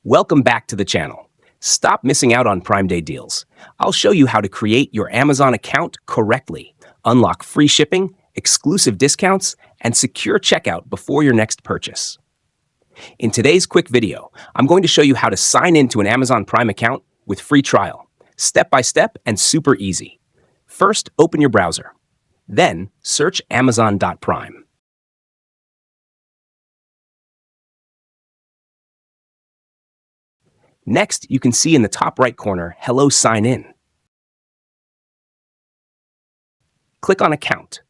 Welcome back to the channel. Stop missing out on Prime Day deals. I'll show you how to create your Amazon account correctly, unlock free shipping, exclusive discounts, and secure checkout before your next purchase. In today's quick video, I'm going to show you how to sign into an Amazon Prime account with free trial, step by step and super easy. First, open your browser. Then, search Amazon.Prime. Next, you can see in the top right corner, Hello Sign In. Click on Account.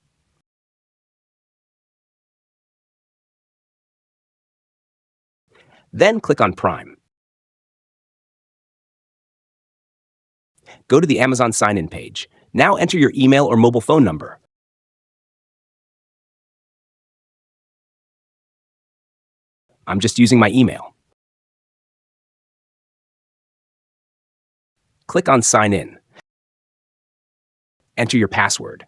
Then click on Prime. Go to the Amazon sign-in page. Now enter your email or mobile phone number. I'm just using my email. Click on Sign In. Enter your password.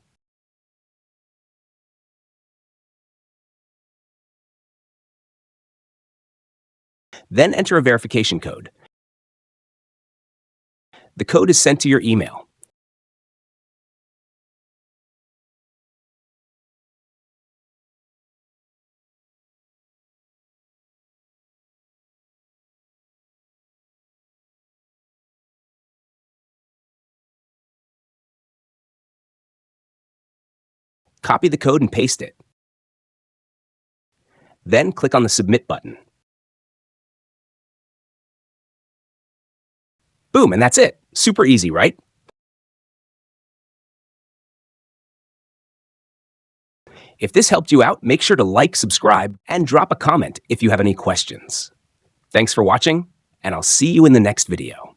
Then enter a verification code. The code is sent to your email. Copy the code and paste it. Then click on the Submit button. Boom, and that's it. Super easy, right? If this helped you out, make sure to like, subscribe, and drop a comment if you have any questions. Thanks for watching, and I'll see you in the next video.